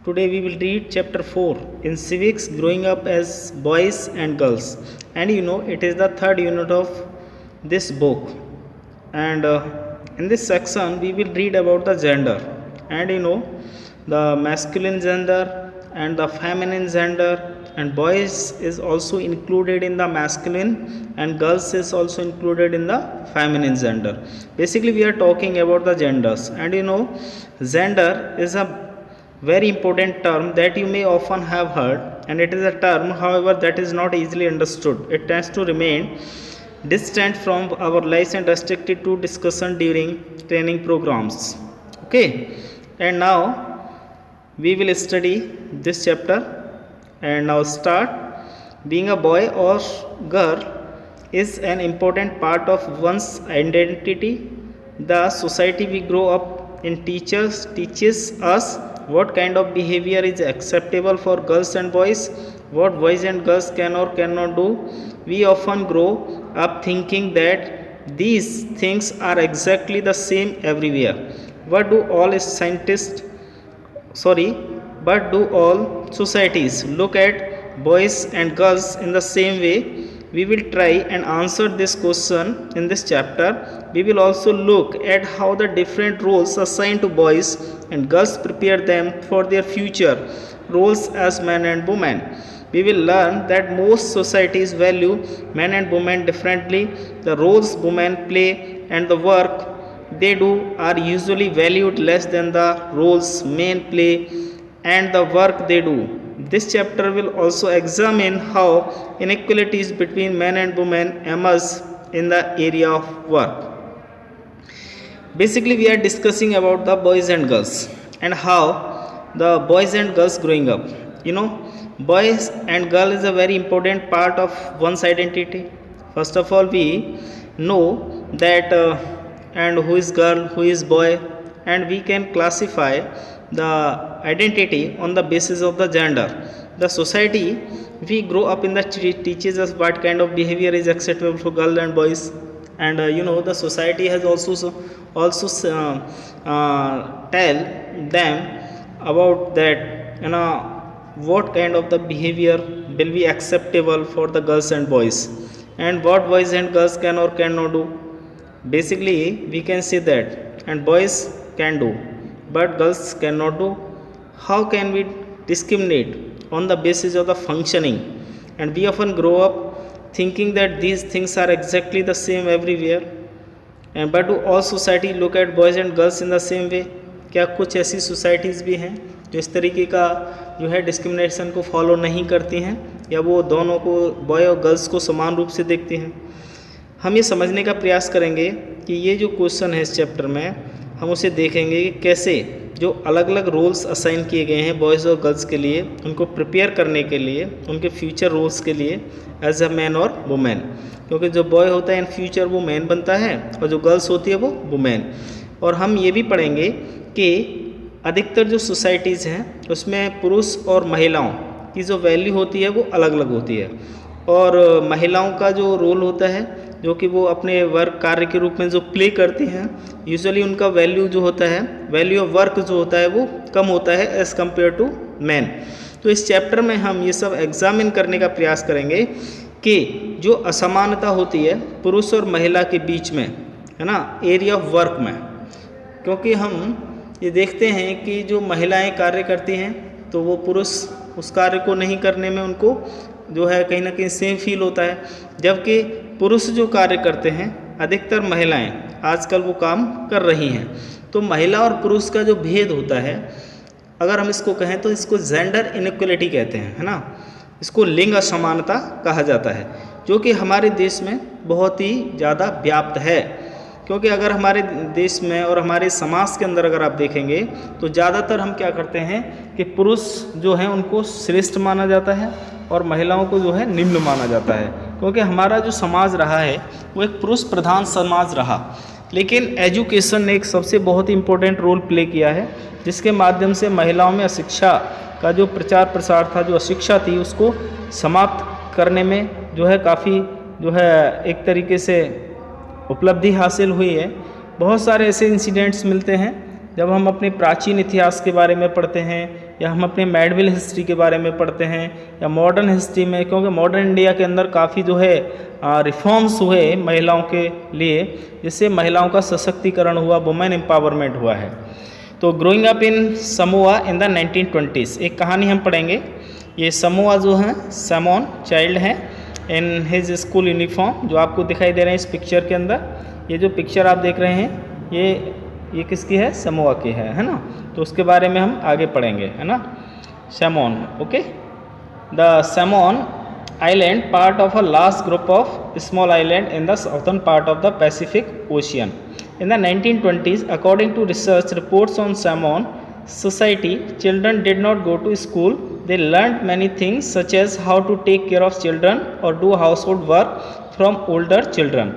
Today we will read chapter 4 in civics, growing up as boys and girls. And it is the third unit of this book. And in this section we will read about the gender. And the masculine gender and the feminine gender, and boys is also included in the masculine and girls is also included in the feminine gender. Basically we are talking about the genders. And gender is a very important term that you may often have heard, and it is a term however that is not easily understood. It tends to remain distant from our lives and restricted to discussion during training programs. Okay, and now we will study this chapter. And now start. Being a boy or girl is an important part of one's identity. The society we grow up in teaches us what kind of behavior is acceptable for girls and boys, what boys and girls can or cannot do. We often grow up thinking that these things are exactly the same everywhere. What do all societies look at boys and girls in the same way? We will try and answer this question in this chapter. We will also look at how the different roles assigned to boys and girls prepare them for their future roles as men and women. We will learn that most societies value men and women differently. The roles women play and the work they do are usually valued less than the roles men play and the work they do. This chapter will also examine how inequalities between men and women emerge in the area of work. Basically, we are discussing about the boys and girls and how the boys and girls growing up. Boys and girl is a very important part of one's identity. First of all, we know that and who is girl, who is boy, and we can classify the identity on the basis of the gender. The society we grow up in teaches us what kind of behavior is acceptable for girls and boys. And the society has also tell them about that what kind of the behavior will be acceptable for the girls and boys, and what boys and girls can or cannot do. Basically we can say that and boys can do but girls cannot do. How can we discriminate on the basis of the functioning? And we often grow up thinking that these things are exactly the same everywhere. And but do all society look at boys and girls in the same way? क्या कुछ ऐसी societies भी हैं जो इस तरीके का discrimination को फॉलो नहीं करती हैं, या वो दोनों को बॉय और गर्ल्स को समान रूप से देखती हैं? हम ये समझने का प्रयास करेंगे कि ये जो क्वेश्चन है इस चैप्टर में, हम उसे देखेंगे कि कैसे जो अलग अलग रोल्स असाइन किए गए हैं बॉयज़ और गर्ल्स के लिए, उनको प्रिपेयर करने के लिए, उनके फ्यूचर रोल्स के लिए एज अ मैन और वुमेन. क्योंकि जो बॉय होता है इन फ्यूचर वो मैन बनता है और जो गर्ल्स होती है वो वुमेन. और हम ये भी पढ़ेंगे कि अधिकतर जो सोसाइटीज़ हैं उसमें पुरुष और महिलाओं की जो वैल्यू होती है वो अलग अलग होती है. और महिलाओं का जो रोल होता है जो कि वो अपने वर्क कार्य के रूप में जो प्ले करती हैं, यूजुअली उनका वैल्यू जो होता है, वैल्यू ऑफ वर्क जो होता है वो कम होता है एज़ कम्पेयर टू मैन. तो इस चैप्टर में हम ये सब एग्जामिन करने का प्रयास करेंगे कि जो असमानता होती है पुरुष और महिला के बीच में, है ना, एरिया ऑफ वर्क में. क्योंकि हम ये देखते हैं कि जो महिलाएं कार्य करती हैं तो वो पुरुष उस कार्य को नहीं करने में उनको जो है कहीं ना कहीं सेम फील होता है, जबकि पुरुष जो कार्य करते हैं अधिकतर महिलाएं आजकल वो काम कर रही हैं. तो महिला और पुरुष का जो भेद होता है, अगर हम इसको कहें तो इसको जेंडर इनइक्वलिटी कहते हैं, है ना. इसको लिंग असमानता कहा जाता है, जो कि हमारे देश में बहुत ही ज़्यादा व्याप्त है. क्योंकि अगर हमारे देश में और हमारे समाज के अंदर अगर आप देखेंगे तो ज़्यादातर हम क्या करते हैं कि पुरुष जो हैं उनको श्रेष्ठ माना जाता है और महिलाओं को जो है निम्न माना जाता है. क्योंकि हमारा जो समाज रहा है वो एक पुरुष प्रधान समाज रहा. लेकिन एजुकेशन ने एक सबसे बहुत ही इम्पोर्टेंट रोल प्ले किया है, जिसके माध्यम से महिलाओं में अशिक्षा का जो प्रचार प्रसार था, जो अशिक्षा थी, उसको समाप्त करने में जो है काफ़ी जो है एक तरीके से उपलब्धि हासिल हुई है. बहुत सारे ऐसे इंसिडेंट्स मिलते हैं जब हम अपने प्राचीन इतिहास के बारे में पढ़ते हैं या हम अपने मेडीवल हिस्ट्री के बारे में पढ़ते हैं या मॉडर्न हिस्ट्री में, क्योंकि मॉडर्न इंडिया के अंदर काफ़ी जो है रिफॉर्म्स हुए महिलाओं के लिए, जिससे महिलाओं का सशक्तिकरण हुआ, वुमेन एम्पावरमेंट हुआ है। तो growing up in Samoa in the 1920s, एक कहानी हम पढ़ेंगे। ये समोआ जो है, सैमोन चाइल्ड है इन हिज स्कूल यूनिफॉर्म, जो आपको दिखाई दे रहे हैं इस पिक्चर के अंदर। ये जो पिक्चर आप देख रहे हैं ये किसकी है? समोआ की है ना। तो उसके बारे में हम आगे पढ़ेंगे, है ना। Samoan, okay. The Samoan island, part of a large group of small islands in the southern part of the Pacific Ocean. In the 1920s, according to research reports on Samoan society, children did not go to school. They learned many things such as how to take care of children or do household work from older children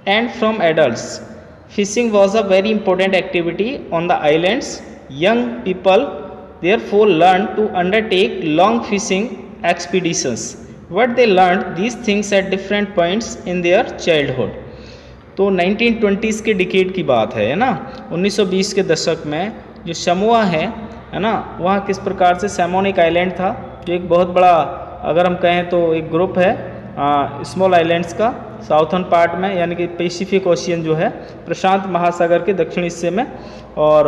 and from adults. Fishing was a very important activity on the islands. Young people therefore learned to undertake long fishing expeditions. What they learned these things at different points in their childhood. तो 1920s के decade की बात है ना। 1920 के दशक में जो समोआ है ना, वहाँ किस प्रकार से सैमोन एक आइलैंड था, जो एक बहुत बड़ा, अगर हम कहें तो एक ग्रुप है स्मॉल आइलैंड्स का साउथर्न पार्ट में, यानी कि पैसिफिक ओशियन जो है प्रशांत महासागर के दक्षिण हिस्से में। और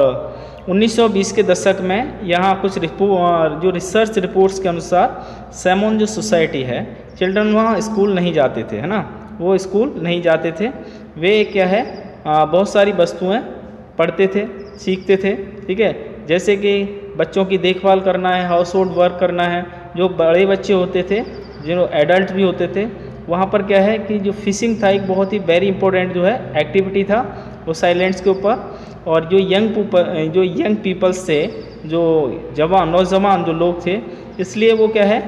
1920 के दशक में यहाँ कुछ जो रिसर्च रिपोर्ट्स के अनुसार सैमोन जो सोसाइटी है, चिल्ड्रन वहाँ स्कूल नहीं जाते थे, है ना, वो स्कूल नहीं जाते थे। वे क्या है, बहुत सारी वस्तुएं पढ़ते थे, सीखते थे, ठीक है, जैसे कि बच्चों की देखभाल करना है, हाउस होल्ड वर्क करना है। जो बड़े बच्चे होते थे, जो एडल्ट भी होते थे, वहाँ पर क्या है कि जो फिशिंग था एक बहुत ही वेरी इंपॉर्टेंट जो है एक्टिविटी था उस आइलैंड्स के ऊपर। और जो यंग पीपल्स थे, जो नौजवान जो लोग थे, इसलिए वो क्या है,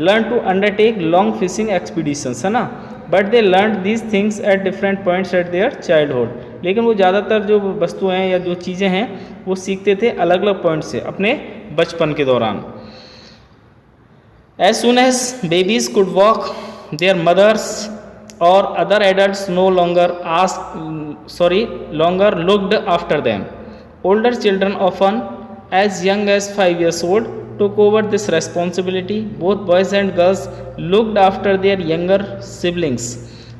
learn to undertake long fishing expeditions, है ना। But they learn these things at different points at their childhood. लेकिन वो ज़्यादातर जो वस्तुएं या जो चीज़ें हैं वो सीखते थे अलग अलग पॉइंट से अपने बचपन के दौरान। As soon as babies could walk, their mothers or other adults no longer looked after them. Older children, often as young as 5 years old, took over this responsibility. Both boys and girls looked after their younger siblings.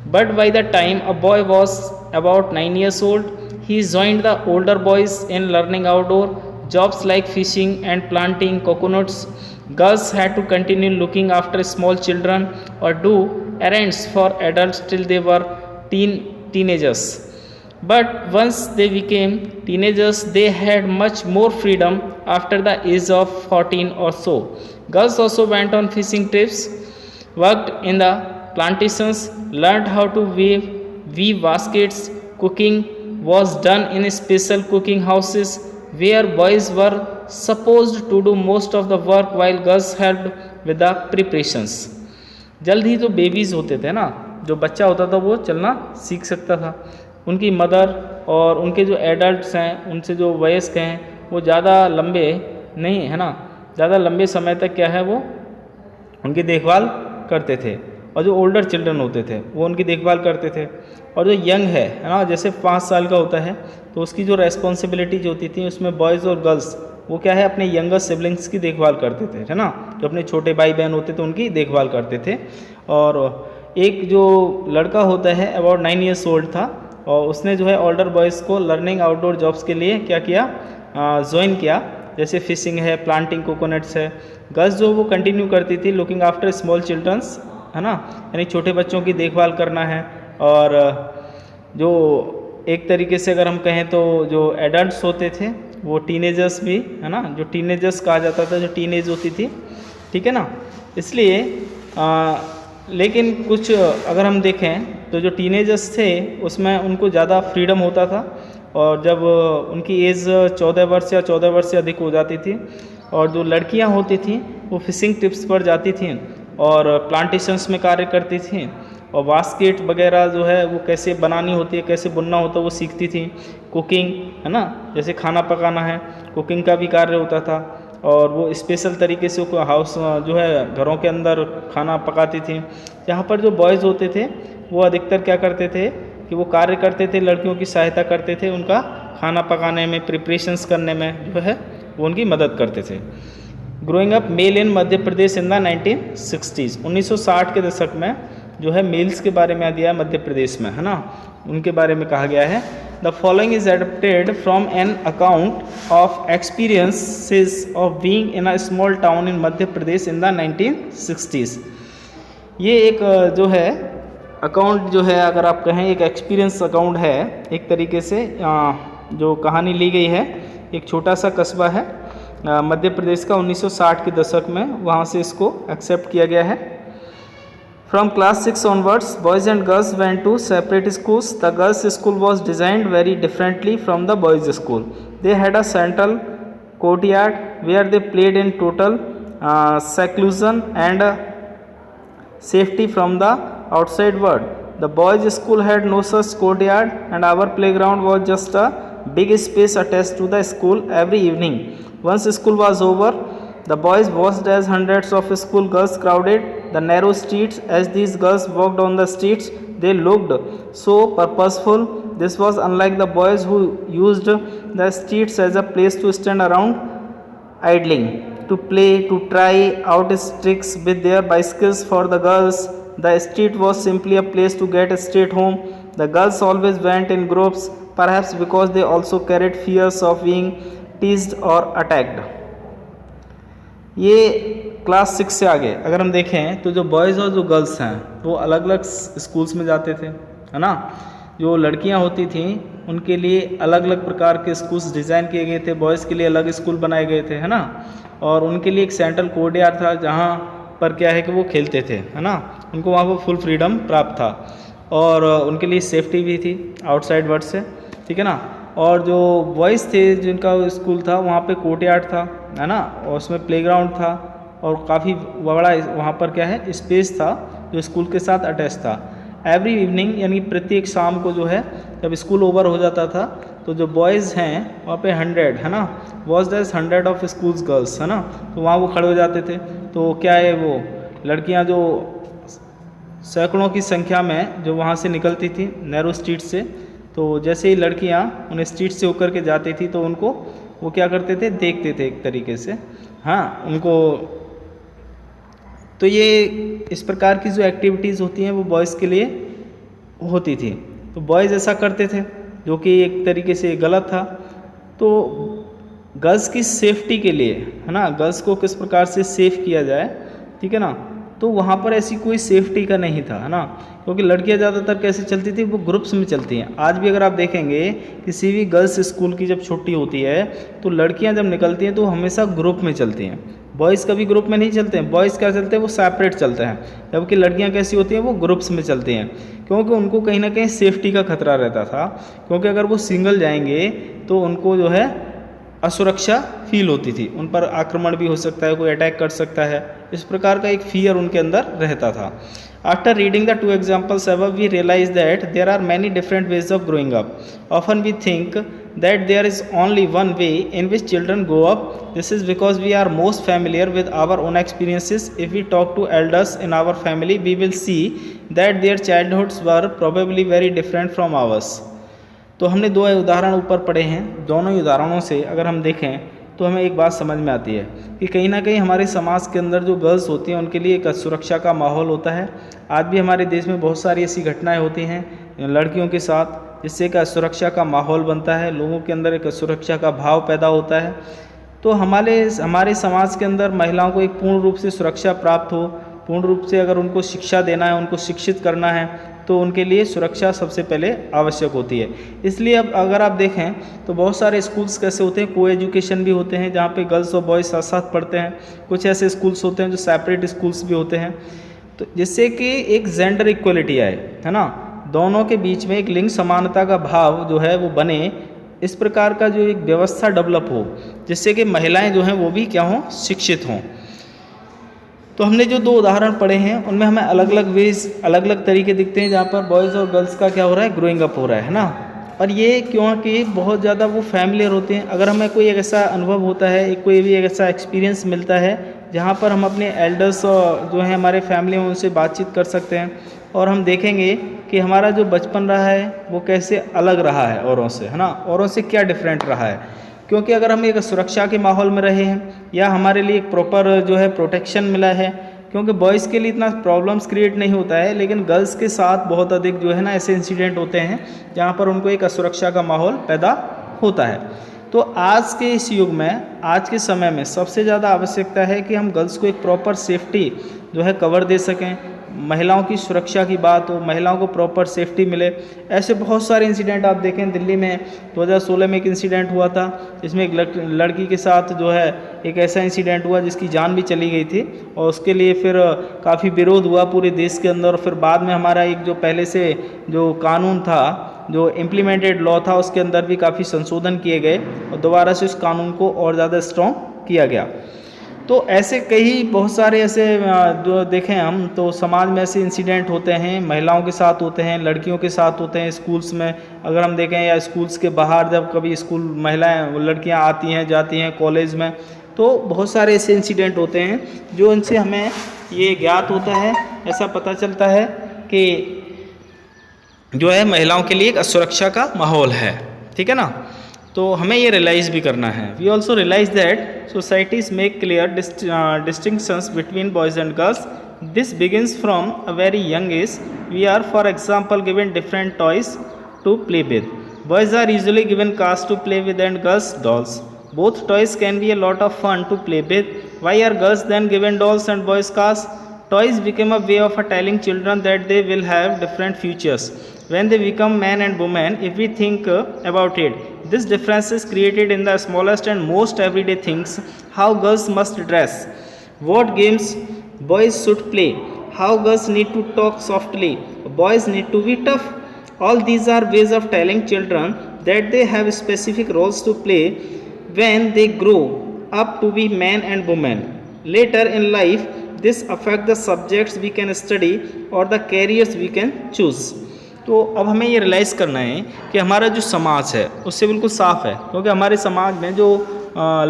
But by the time a boy was about 9 years old, he joined the older boys in learning outdoor jobs like fishing and planting coconuts. Girls had to continue looking after small children or do errands for adults till they were teenagers. But once they became teenagers, they had much more freedom after the age of 14 or so. Girls also went on fishing trips, worked in the plantations, learned how to weave baskets. Cooking was done in special cooking houses where boys were supposed to do most of the work while girls helped with the preparations. जल्द ही जो babies होते थे ना, जो बच्चा होता था वो चलना सीख सकता था। उनकी मदर और उनके जो एडल्ट्स हैं, उनसे जो वयस्क हैं, वो ज़्यादा लंबे नहीं, है ना, ज़्यादा लंबे समय तक क्या है वो उनकी देखभाल करते थे। और जो ओल्डर चिल्ड्रन होते थे वो उनकी देखभाल करते थे। और जो यंग है ना, जैसे 5 साल का होता है तो उसकी जो रेस्पॉन्सिबिलिटी जो होती थी उसमें बॉयज़ और गर्ल्स वो क्या है अपने यंगर सिबलिंग्स की देखभाल करते थे, है ना, जो अपने छोटे भाई बहन होते थे उनकी देखभाल करते थे। और एक जो लड़का होता है अबाउट 9 ईयर्स ओल्ड था, और उसने जो है ओल्डर बॉयज़ को लर्निंग आउटडोर जॉब्स के लिए क्या किया, ज्वाइन किया, जैसे फिशिंग है, प्लांटिंग कोकोनट्स है। गर्ल्स जो वो कंटिन्यू करती थी लुकिंग आफ्टर स्मॉल चिल्ड्रंस, है ना, यानी छोटे बच्चों की देखभाल करना है। और जो एक तरीके से अगर हम कहें तो जो एडल्ट्स होते थे वो टीनेजर्स भी, है ना, जो टीनेजर्स कहा जाता था, जो टीनेज होती थी, ठीक है ना। इसलिए लेकिन कुछ अगर हम देखें तो जो टीनेजर्स थे उसमें उनको ज़्यादा फ्रीडम होता था। और जब उनकी एज 14 वर्ष या 14 वर्ष से अधिक हो जाती थी, और जो लड़कियां होती थी वो फिशिंग ट्रिप्स पर जाती थी और प्लांटेशंस में कार्य करती थी, और बास्केट वगैरह जो है वो कैसे बनानी होती है, कैसे बुनना होता है वो सीखती थी। कुकिंग, है ना, जैसे खाना पकाना है, कुकिंग का भी कार्य होता था। और वो स्पेशल तरीके से वो हाउस जो है घरों के अंदर खाना पकाती थी। यहाँ पर जो बॉयज़ होते थे वो अधिकतर क्या करते थे कि वो कार्य करते थे, लड़कियों की सहायता करते थे उनका खाना पकाने में, प्रिपरेशंस करने में जो है वो उनकी मदद करते थे। Growing up male in Madhya Pradesh in the 1960s, 1960 के दशक में जो है मेल्स के बारे में दिया है मध्य प्रदेश में, है ना, उनके बारे में कहा गया है। The following is adapted from an account of experiences of being in a small town in Madhya Pradesh in the 1960s। ये एक जो है अकाउंट जो है, अगर आप कहें एक एक्सपीरियंस अकाउंट है एक तरीके से, जो कहानी ली गई है। एक छोटा सा कस्बा है मध्य प्रदेश का 1960 के दशक में, वहाँ से इसको एक्सेप्ट किया गया है। From class 6 onwards, boys and girls went to separate schools. The girls' school was designed very differently from the boys' school. They had a central courtyard where they played in total seclusion and safety from the outside world. The boys' school had no such courtyard, and our playground was just a big space attached to the school every evening. Once school was over, the boys watched as hundreds of school girls crowded the narrow streets. As these girls walked on the streets, they looked so purposeful. This was unlike the boys who used the streets as a place to stand around idling, to play, to try out tricks with their bicycles. For the girls, the street was simply a place to get straight home. The girls always went in groups, perhaps because they also carried fears of being teased or attacked. ये class 6 से आगे अगर हम देखें तो जो boys और जो गर्ल्स हैं वो अलग अलग स्कूल्स में जाते थे, है ना। जो लड़कियां होती थीं उनके लिए अलग अलग प्रकार के स्कूल्स डिज़ाइन किए गए थे, बॉयज़ के लिए अलग स्कूल बनाए गए थे, है ना। और उनके लिए एक सेंट्रल कोर्टयार्ड था जहाँ पर क्या है कि वो खेलते थे, है ना। उनको वहाँ पर फुल फ्रीडम प्राप्त था और उनके लिए सेफ्टी भी थी आउटसाइड वर्ल्ड से, ठीक है ना। और जो बॉयज़ थे जिनका स्कूल था वहाँ पे कोर्टयार्ड था, है ना, और उसमें प्लेग्राउंड था और काफ़ी बड़ा वहाँ पर क्या है स्पेस था जो स्कूल के साथ अटैच था। एवरी इवनिंग यानी प्रत्येक शाम को जो है जब स्कूल ओवर हो जाता था तो जो बॉयज़ हैं वहाँ पे 100, है ना, was these 100 of schools girls, है ना, तो वहाँ वो खड़े हो जाते थे। तो क्या है वो लड़कियाँ जो सैकड़ों की संख्या में जो वहाँ से निकलती थी नैरो स्ट्रीट से, तो जैसे ही लड़कियाँ उन स्ट्रीट से होकर के जाती थी तो उनको वो क्या करते थे, देखते थे एक तरीके से, हाँ उनको। तो ये इस प्रकार की जो एक्टिविटीज़ होती हैं वो बॉयज़ के लिए होती थी। तो बॉयज़ ऐसा करते थे जो कि एक तरीके से गलत था। तो गर्ल्स की सेफ्टी के लिए, है ना, गर्ल्स को किस प्रकार से सेफ किया जाए, ठीक है ना, तो वहाँ पर ऐसी कोई सेफ्टी का नहीं था, है ना, क्योंकि लड़कियाँ ज़्यादातर कैसे चलती थी, वो ग्रुप्स में चलती हैं। आज भी अगर आप देखेंगे किसी भी गर्ल्स स्कूल की जब छुट्टी होती है तो लड़कियाँ जब निकलती हैं तो हमेशा ग्रुप में चलती हैं। बॉयज़ कभी ग्रुप में नहीं चलते हैं, बॉयज़ क्या चलते हैं वो सेपरेट चलते हैं, जबकि लड़कियाँ कैसी होती हैं वो ग्रुप्स में चलती हैं, क्योंकि उनको कहीं ना कहीं सेफ्टी का खतरा रहता था। क्योंकि अगर वो सिंगल जाएंगे तो उनको जो है असुरक्षा फील होती थी, उन पर आक्रमण भी हो सकता है, कोई अटैक कर सकता है, इस प्रकार का एक फियर उनके अंदर रहता था। After reading the 2 examples above, we realize that there are many different ways of growing up. Often we think that there is only one way in which children grow up. This is because we are most familiar with our own experiences. If we talk to elders in our family, we will see that their childhoods were probably very different from ours. तो हमने 2 उदाहरण ऊपर पढ़े हैं, दोनों ही उदाहरणों से अगर हम देखें तो हमें एक बात समझ में आती है कि कहीं ना कहीं हमारे समाज के अंदर जो गर्ल्स होती हैं उनके लिए एक सुरक्षा का माहौल होता है। आज भी हमारे देश में बहुत सारी ऐसी घटनाएं होती हैं लड़कियों के साथ, जिससे एक सुरक्षा का माहौल बनता है, लोगों के अंदर एक सुरक्षा का भाव पैदा होता है। तो हमारे समाज के अंदर महिलाओं को एक पूर्ण रूप से सुरक्षा प्राप्त हो, पूर्ण रूप से अगर उनको शिक्षा देना है, उनको शिक्षित करना है, तो उनके लिए सुरक्षा सबसे पहले आवश्यक होती है। इसलिए अब अगर आप देखें तो बहुत सारे स्कूल्स कैसे होते हैं, को एजुकेशन भी होते हैं जहाँ पे गर्ल्स और बॉयज़ साथ साथ पढ़ते हैं। कुछ ऐसे स्कूल्स होते हैं जो सेपरेट स्कूल्स भी होते हैं, तो जिससे कि एक जेंडर इक्वलिटी आए, है ना, दोनों के बीच में एक लिंग समानता का भाव जो है वो बने, इस प्रकार का जो एक व्यवस्था डेवलप हो, जिससे कि महिलाएँ जो हैं वो भी क्या हों, शिक्षित हों। तो हमने जो 2 उदाहरण पढ़े हैं उनमें हमें अलग अलग वेज, अलग अलग तरीके दिखते हैं जहाँ पर बॉयज़ और गर्ल्स का क्या हो रहा है, ग्रोइंग अप हो रहा है ना। और ये क्योंकि बहुत ज़्यादा वो फैमिलियर होते हैं। अगर हमें कोई एक ऐसा अनुभव होता है, कोई भी एक ऐसा एक्सपीरियंस मिलता है जहाँ पर हम अपने एल्डर्स जो हैं हमारे फैमिली में उनसे बातचीत कर सकते हैं और हम देखेंगे कि हमारा जो बचपन रहा है वो कैसे अलग रहा है औरों से, है ना, औरों से क्या डिफरेंट रहा है। क्योंकि अगर हम एक सुरक्षा के माहौल में रहे हैं या हमारे लिए एक प्रॉपर जो है प्रोटेक्शन मिला है, क्योंकि बॉयज़ के लिए इतना प्रॉब्लम्स क्रिएट नहीं होता है, लेकिन गर्ल्स के साथ बहुत अधिक जो है ना ऐसे इंसिडेंट होते हैं जहाँ पर उनको एक असुरक्षा का माहौल पैदा होता है। तो आज के इस युग में, आज के समय में सबसे ज़्यादा आवश्यकता है कि हम गर्ल्स को एक प्रॉपर सेफ्टी जो है कवर दे सकें, महिलाओं की सुरक्षा की बात हो, महिलाओं को प्रॉपर सेफ्टी मिले। ऐसे बहुत सारे इंसिडेंट आप देखें, दिल्ली में 2016 में एक इंसिडेंट हुआ था जिसमें एक लड़की के साथ जो है एक ऐसा इंसिडेंट हुआ जिसकी जान भी चली गई थी, और उसके लिए फिर काफ़ी विरोध हुआ पूरे देश के अंदर। और फिर बाद में हमारा एक जो पहले से जो कानून था, जो इम्प्लीमेंटेड लॉ था, उसके अंदर भी काफ़ी संशोधन किए गए और दोबारा से उस कानून को और ज़्यादा स्ट्रॉन्ग किया गया। तो ऐसे कई बहुत सारे ऐसे जो देखें हम तो समाज में ऐसे इंसिडेंट होते हैं, महिलाओं के साथ होते हैं, लड़कियों के साथ होते हैं, स्कूल्स में अगर हम देखें या स्कूल्स के बाहर जब कभी स्कूल महिलाएं लड़कियां आती हैं जाती हैं कॉलेज में, तो बहुत सारे ऐसे इंसिडेंट होते हैं जो इनसे हमें ये ज्ञात होता है, ऐसा पता चलता है कि जो है महिलाओं के लिए एक असुरक्षा का माहौल है, ठीक है ना। तो हमें ये रियलाइज़ भी करना है। We also realise that societies make clear distinctions between boys and girls. This begins from a very young age. We are, for example, given different toys to play with. Boys are usually given cars to play with and girls dolls. Both toys can be a lot of fun to play with. Why are girls then given dolls and boys cars? Toys become a way of telling children that they will have different futures when they become man and woman. If we think about it, this difference is created in the smallest and most everyday things: how girls must dress, what games boys should play, how girls need to talk softly, boys need to be tough. All these are ways of telling children that they have specific roles to play when they grow up to be man and woman. Later in life, this affect the subjects we can study or the careers we can choose. तो अब हमें ये realise करना है कि हमारा जो समाज है उससे बिल्कुल साफ़ है, क्योंकि हमारे समाज में जो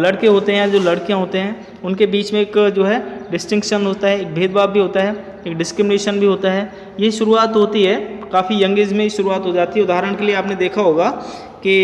लड़के होते हैं, जो लड़कियां होते हैं, उनके बीच में एक जो है डिस्टिंक्शन होता है, एक भेदभाव भी होता है, एक डिस्क्रिमिनेशन भी होता है। ये शुरुआत होती है काफ़ी यंग एज में ही शुरुआत हो जाती है। उदाहरण के लिए आपने देखा होगा कि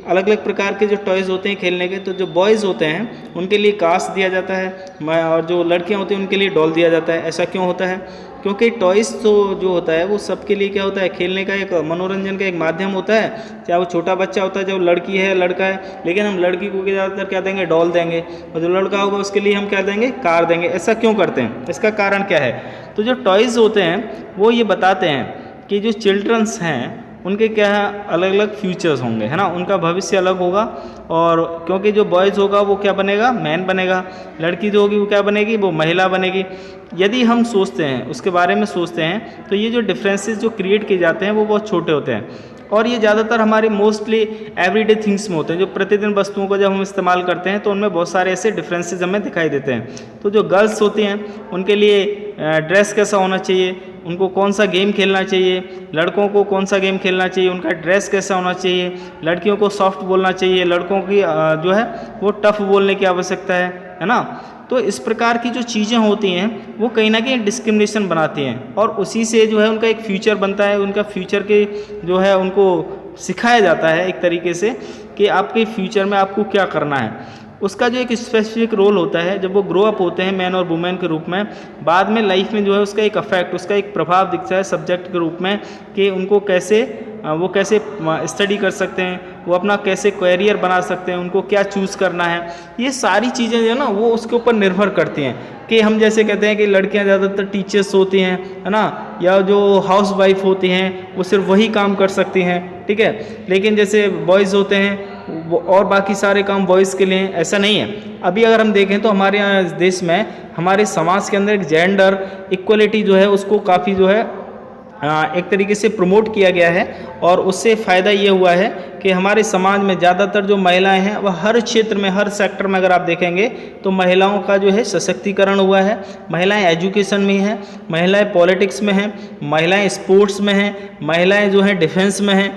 अलग अलग प्रकार के जो टॉयज़ होते हैं खेलने के, तो जो बॉयज़ होते हैं उनके लिए कार्स दिया जाता है और जो लड़कियां होती हैं उनके लिए डॉल दिया जाता है। ऐसा क्यों होता है? क्योंकि टॉयज़ तो जो होता है वो सबके लिए क्या होता है, खेलने का एक मनोरंजन का एक माध्यम होता है, चाहे वो छोटा बच्चा होता है, चाहे वो लड़की है लड़का है। लेकिन हम लड़की को ज़्यादातर क्या देंगे, डॉल देंगे, और जो लड़का होगा उसके लिए हम क्या देंगे, कार देंगे। ऐसा क्यों करते हैं? इसका कारण क्या है? तो जो टॉयज़ होते हैं वो ये बताते हैं कि जो चिल्ड्रंस हैं उनके क्या है, अलग अलग फ्यूचर्स होंगे, है ना, उनका भविष्य अलग होगा। और क्योंकि जो बॉयज़ होगा वो क्या बनेगा, मैन बनेगा, लड़की जो होगी वो क्या बनेगी, वो महिला बनेगी। यदि हम सोचते हैं, उसके बारे में सोचते हैं, तो ये जो डिफरेंसेस जो क्रिएट किए जाते हैं वो बहुत छोटे होते हैं, और ये ज़्यादातर हमारे मोस्टली एवरीडे थिंग्स में होते हैं। जो प्रतिदिन वस्तुओं को जब हम इस्तेमाल करते हैं तो उनमें बहुत सारे ऐसे डिफरेंसेस हमें दिखाई देते हैं। तो जो गर्ल्स होती हैं उनके लिए ड्रेस कैसा होना चाहिए, उनको कौन सा गेम खेलना चाहिए, लड़कों को कौन सा गेम खेलना चाहिए, उनका ड्रेस कैसा होना चाहिए, लड़कियों को सॉफ्ट बोलना चाहिए, लड़कों की जो है वो टफ बोलने की आवश्यकता है ना। तो इस प्रकार की जो चीज़ें होती हैं वो कहीं ना कहीं डिस्क्रिमिनेशन बनाती हैं, और उसी से जो है उनका एक फ्यूचर बनता है। उनका फ्यूचर के जो है उनको सिखाया जाता है एक तरीके से कि आपके फ्यूचर में आपको क्या करना है। उसका जो एक स्पेसिफिक रोल होता है, जब वो ग्रो अप होते हैं मैन और वुमेन के रूप में, बाद में लाइफ में जो है उसका एक अफेक्ट, उसका एक प्रभाव दिखता है सब्जेक्ट के रूप में कि उनको कैसे वो कैसे स्टडी कर सकते हैं, वो अपना कैसे कैरियर बना सकते हैं, उनको क्या चूज़ करना है। ये सारी चीज़ें जो है ना वो उसके ऊपर निर्भर करती हैं। कि हम जैसे कहते हैं कि लड़कियां ज़्यादातर टीचर्स होती हैं, है ना, या जो हाउस वाइफ होती हैं वो सिर्फ वही काम कर सकती हैं, ठीक है। लेकिन जैसे बॉयज़ होते हैं वो और बाकी सारे काम बॉयज़ के लिए, ऐसा नहीं है। अभी अगर हम देखें तो हमारे यहाँ देश में, हमारे समाज के अंदर एक जेंडर इक्वलिटी जो है उसको काफ़ी जो है एक तरीके से प्रमोट किया गया है, और उससे फ़ायदा ये हुआ है कि हमारे समाज में ज़्यादातर जो महिलाएं हैं वह हर क्षेत्र में, हर सेक्टर में अगर आप देखेंगे तो महिलाओं का जो है सशक्तिकरण हुआ है। महिलाएं एजुकेशन में हैं, महिलाएं पॉलिटिक्स में हैं, महिलाएं स्पोर्ट्स में हैं, महिलाएं जो हैं डिफेंस में हैं।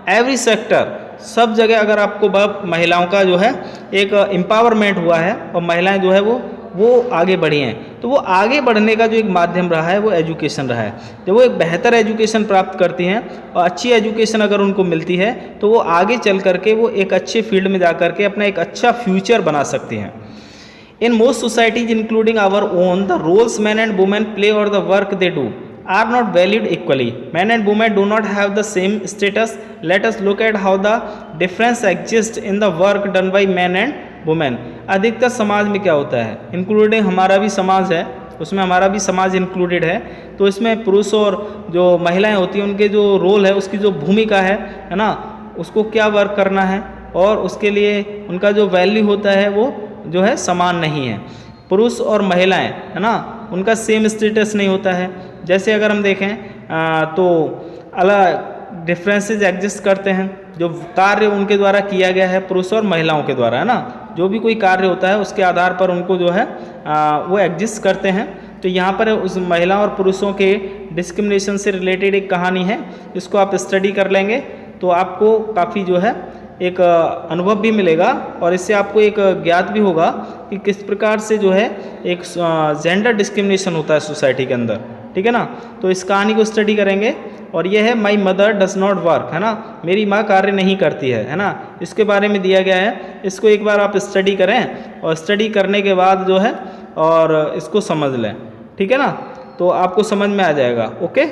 एवरी सेक्टर, सब जगह अगर आपको महिलाओं का जो है एक एम्पावरमेंट हुआ है, और महिलाएं जो है वो वो आगे बढ़े हैं। तो वो आगे बढ़ने का जो एक माध्यम रहा है वो एजुकेशन रहा है। जब वो एक बेहतर एजुकेशन प्राप्त करती हैं और अच्छी एजुकेशन अगर उनको मिलती है तो वो आगे चल करके वो एक अच्छे फील्ड में जा करके अपना एक अच्छा फ्यूचर बना सकती हैं। In most societies, including our own, the roles men and women play or the work they do are not valued equally. Men and women do not have the same status. Let us look at how the difference exists in the work done by men and women. अधिकतर समाज में क्या होता है, including हमारा भी समाज है, उसमें हमारा भी समाज इंक्लूडेड है। तो इसमें पुरुष और जो महिलाएं होती हैं उनके जो रोल है, उसकी जो भूमिका है ना, उसको क्या वर्क करना है और उसके लिए उनका जो वैल्यू होता है वो जो है समान नहीं है। पुरुष और महिलाएं है ना, उनका सेम स्टेटस नहीं होता है। जैसे अगर हम देखें तो अलग डिफरेंसेस एग्जिस्ट करते हैं। जो कार्य उनके द्वारा किया गया है पुरुष और महिलाओं के द्वारा है ना, जो भी कोई कार्य होता है उसके आधार पर उनको जो है वो एग्जिस्ट करते हैं। तो यहाँ पर उस महिला और पुरुषों के डिस्क्रिमिनेशन से रिलेटेड एक कहानी है, इसको आप स्टडी कर लेंगे तो आपको काफ़ी जो है एक अनुभव भी मिलेगा और इससे आपको एक ज्ञात भी होगा कि किस प्रकार से जो है एक जेंडर डिस्क्रिमिनेशन होता है सोसाइटी के अंदर। ठीक है ना, तो इस कहानी को स्टडी करेंगे। और यह है my mother does not work, है ना, मेरी माँ कार्य नहीं करती है ना, इसके बारे में दिया गया है। इसको एक बार आप स्टडी करें और स्टडी करने के बाद जो है और इसको समझ लें। ठीक है ना, तो आपको समझ में आ जाएगा। ओके।